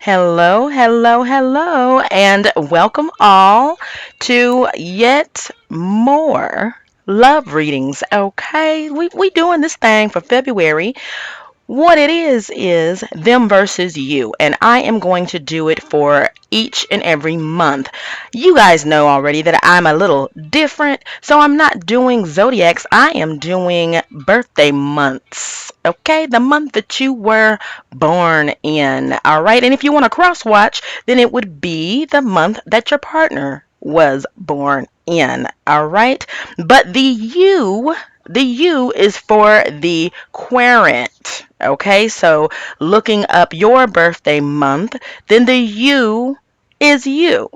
Hello, hello, hello, and welcome all to yet more love readings. Okay, we doing this thing for February. What it is them versus you, and I am going to do it for each and every month. You guys know already that I'm a little different, so I'm not doing zodiacs. I am doing birthday months. Okay, the month that you were born in. All right, and if you want to cross watch, then it would be the month that your partner was born in. All right, but the U is for the querent. Okay, so looking up your birthday month, then the U is you.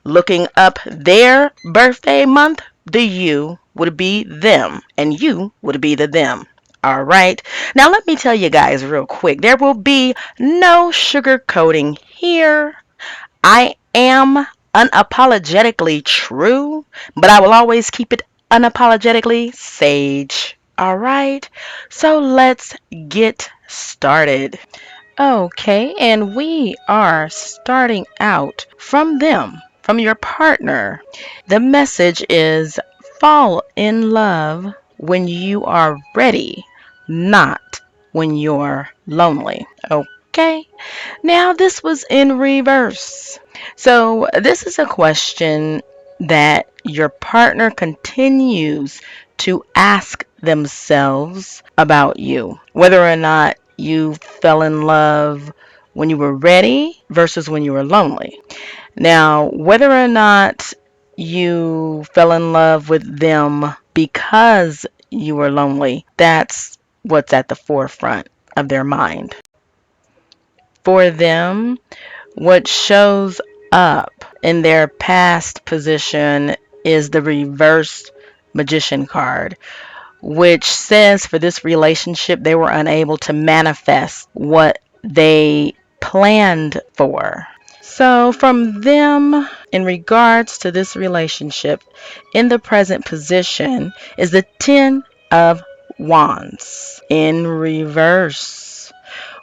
Looking up their birthday month, the you would be them, and you would be the them. All right. Now, let me tell you guys real quick there will be no sugarcoating here. I am unapologetically true, but I will always keep it unapologetically sage. All right. So let's get started. Okay, and we are starting out from them, from your partner. The message is fall in love when you are ready, not when you're lonely. Okay, now this was in reverse. So, this is a question that your partner continues to ask themselves about you, whether or not you fell in love when you were ready versus when you were lonely. Now, whether or not you fell in love with them because you were lonely, that's what's at the forefront of their mind. For them, what shows up in their past position is the reverse magician card, which says for this relationship they were unable to manifest what they planned for. So, from them, in regards to this relationship, in the present position is the Ten of Wands in reverse,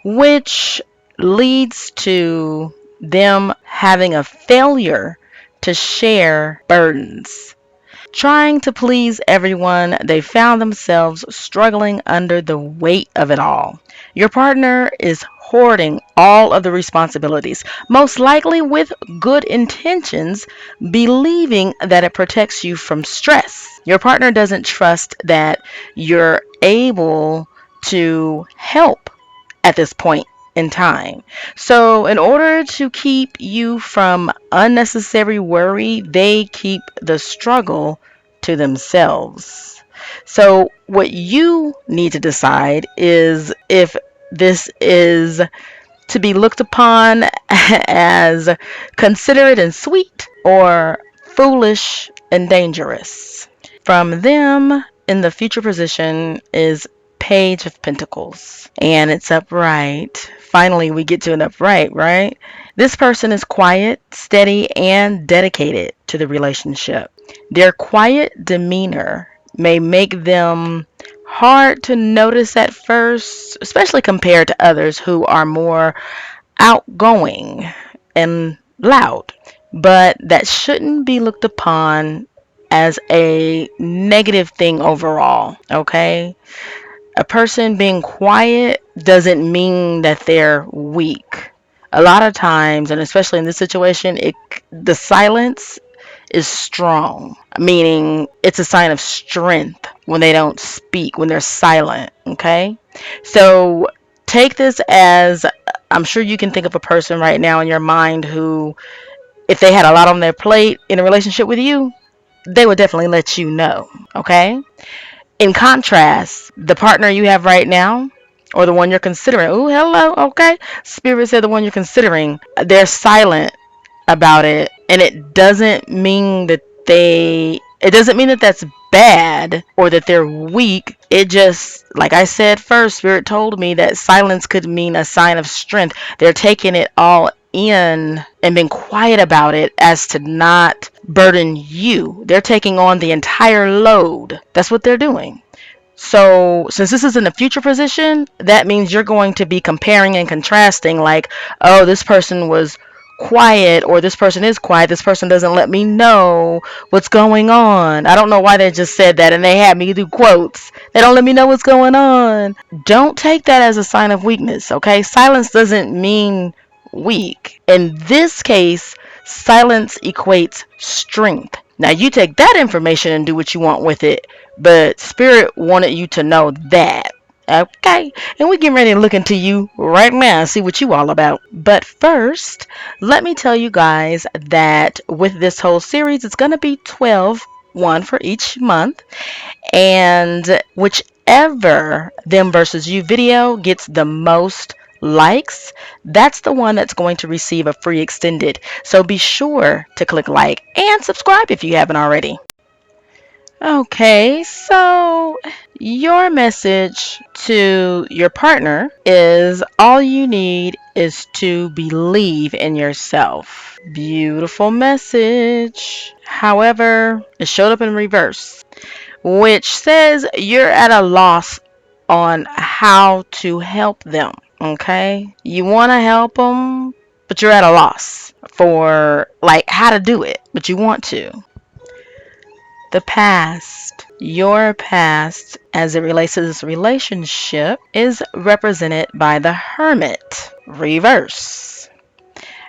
which leads to them having a failure to share burdens. Trying to please everyone, they found themselves struggling under the weight of it all. Your partner is hoarding all of the responsibilities, most likely with good intentions, believing that it protects you from stress. Your partner doesn't trust that you're able to help at this point in time. So, in order to keep you from unnecessary worry, they keep the struggle to themselves. So, what you need to decide is if this is to be looked upon as considerate and sweet or foolish and dangerous. From them, in the future position is Page of Pentacles, and it's upright. Finally, we get to an upright, right? This person is quiet, steady, and dedicated to the relationship. Their quiet demeanor may make them hard to notice at first, especially compared to others who are more outgoing and loud. But that shouldn't be looked upon as a negative thing overall, okay? A person being quiet doesn't mean that they're weak. A lot of times, and especially in this situation, the silence is strong, meaning it's a sign of strength when they don't speak, when they're silent, okay? So take this as I'm sure you can think of a person right now in your mind who, if they had a lot on their plate in a relationship with you, they would definitely let you know, okay? In contrast, the partner you have right now, or the one you're considering, oh, hello, okay? Spirit said the one you're considering, they're silent about it, and it doesn't mean that that's bad or that they're weak. It just, like I said first, Spirit told me that silence could mean a sign of strength. They're taking it all in and being quiet about it as to not burden you. They're taking on the entire load. That's what they're doing. So, since this is in the future position, that means you're going to be comparing and contrasting, like, oh, this person was quiet, or this person is quiet. This person doesn't let me know what's going on. I don't know why they just said that and they had me do quotes. They don't let me know what's going on. Don't take that as a sign of weakness, okay? Silence doesn't mean weak. In this case, silence equates strength. Now, you take that information and do what you want with it, but Spirit wanted you to know that. Okay, and we're getting ready to look into you right now and see what you all about. But first, let me tell you guys that with this whole series, it's going to be 12, one for each month. And whichever them versus you video gets the most likes, that's the one that's going to receive a free extended. So be sure to click like and subscribe if you haven't already. Okay, so your message to your partner is all you need is to believe in yourself. Beautiful message. However, it showed up in reverse, which says you're at a loss on how to help them. Okay, you want to help them, but you're at a loss for like how to do it, but you want to. The past, your past, as it relates to this relationship, is represented by the Hermit, reverse.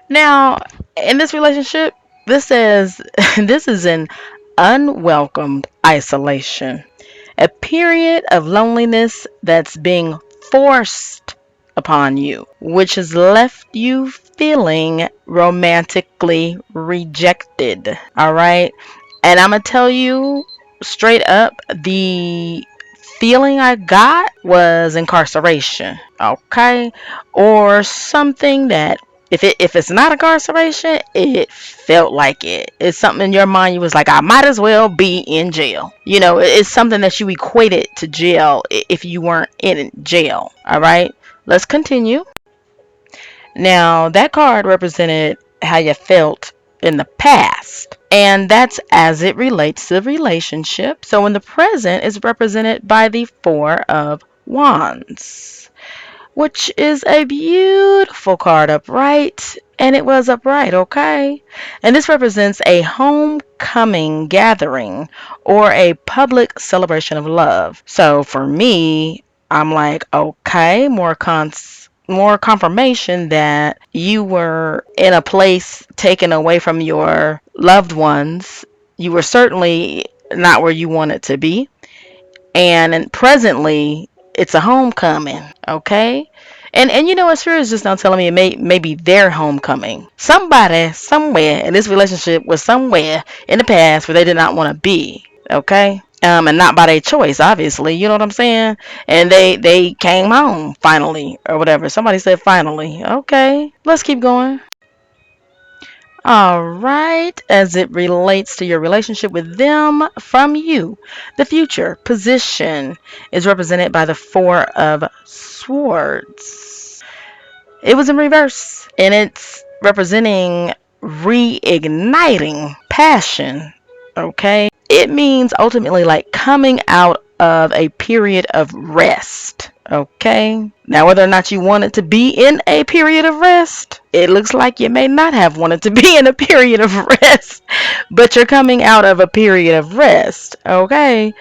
Now, in this relationship, this says this is an unwelcomed isolation, a period of loneliness that's being forced upon you, which has left you feeling romantically rejected. All right. And I'm going to tell you straight up, the feeling I got was incarceration. Okay. Or something that if it's not incarceration, it felt like it. It's something in your mind you was like, I might as well be in jail. It's something that you equated to jail if you weren't in jail. All right, let's continue. Now, that card represented how you felt in the past, and that's as it relates to the relationship. So in the present is represented by the Four of Wands, which is a beautiful card upright. And it was upright, okay? And this represents a homecoming gathering or a public celebration of love. So for me, I'm like, okay, more confirmation that you were in a place taken away from your loved ones. You were certainly not where you wanted to be, and presently it's a homecoming, okay? And Spirit is just now telling me it may be their homecoming. Somebody somewhere in this relationship was somewhere in the past where they did not want to be, okay? And not by their choice, obviously. You know what I'm saying? And they came home finally, or whatever. Somebody said finally. Okay, let's keep going. All right, as it relates to your relationship with them from you, the future position is represented by the Four of Swords. It was in reverse, and it's representing reigniting passion. Okay, it means ultimately like coming out of a period of rest. Okay, now whether or not you wanted to be in a period of rest, it looks like you may not have wanted to be in a period of rest, but you're coming out of a period of rest. Okay,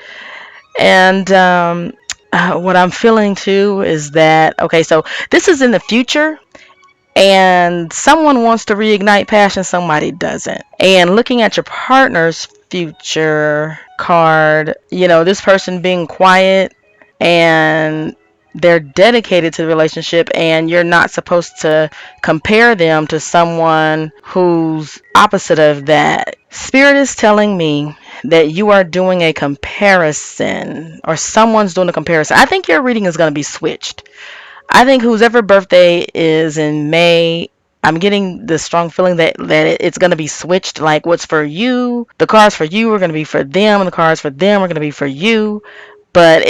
and what I'm feeling too is that, okay, so this is in the future, and someone wants to reignite passion, somebody doesn't. And looking at your partner's future card, this person being quiet and they're dedicated to the relationship, and you're not supposed to compare them to someone who's opposite of that. Spirit is telling me that you are doing a comparison, or someone's doing a comparison. I think your reading is going to be switched. I think whose ever birthday is in May, I'm getting the strong feeling that it's going to be switched. Like what's for you, the cards for you are going to be for them, and the cards for them are going to be for you. But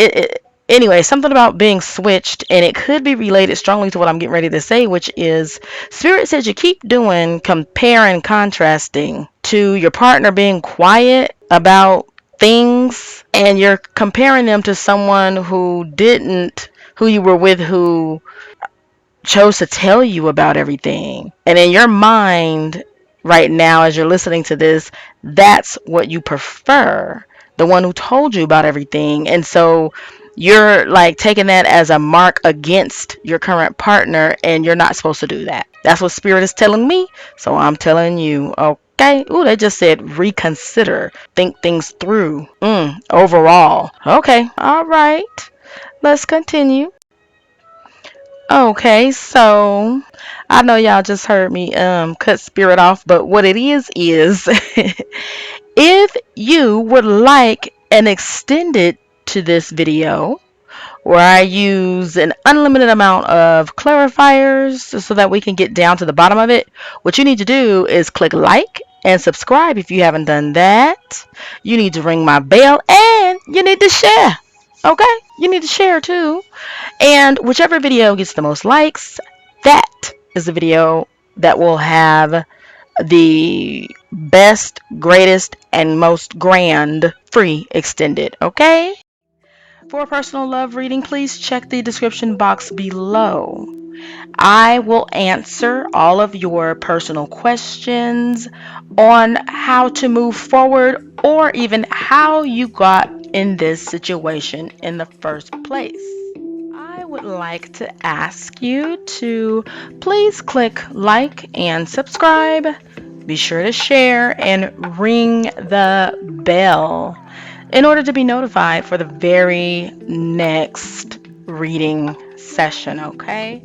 anyway, something about being switched, and it could be related strongly to what I'm getting ready to say, which is Spirit says you keep doing compare and contrasting to your partner being quiet about things and you're comparing them to someone who you were with, who chose to tell you about everything. And in your mind, right now, as you're listening to this, that's what you prefer. The one who told you about everything. And so you're like taking that as a mark against your current partner, and you're not supposed to do that. That's what Spirit is telling me. So I'm telling you, okay. Ooh, they just said reconsider, think things through. Overall. Okay, all right. Let's continue. Okay, so I know y'all just heard me cut Spirit off, but what it is if you would like an extended to this video where I use an unlimited amount of clarifiers so that we can get down to the bottom of it, what you need to do is click like and subscribe if you haven't done that. You need to ring my bell and you need to share. Okay? You need to share too. And whichever video gets the most likes, that is the video that will have the best, greatest, and most grand free extended. Okay? For a personal love reading, please check the description box below. I will answer all of your personal questions on how to move forward or even how you got in this situation in the first place. I would like to ask you to please click like and subscribe. Be sure to share and ring the bell in order to be notified for the very next reading session, okay?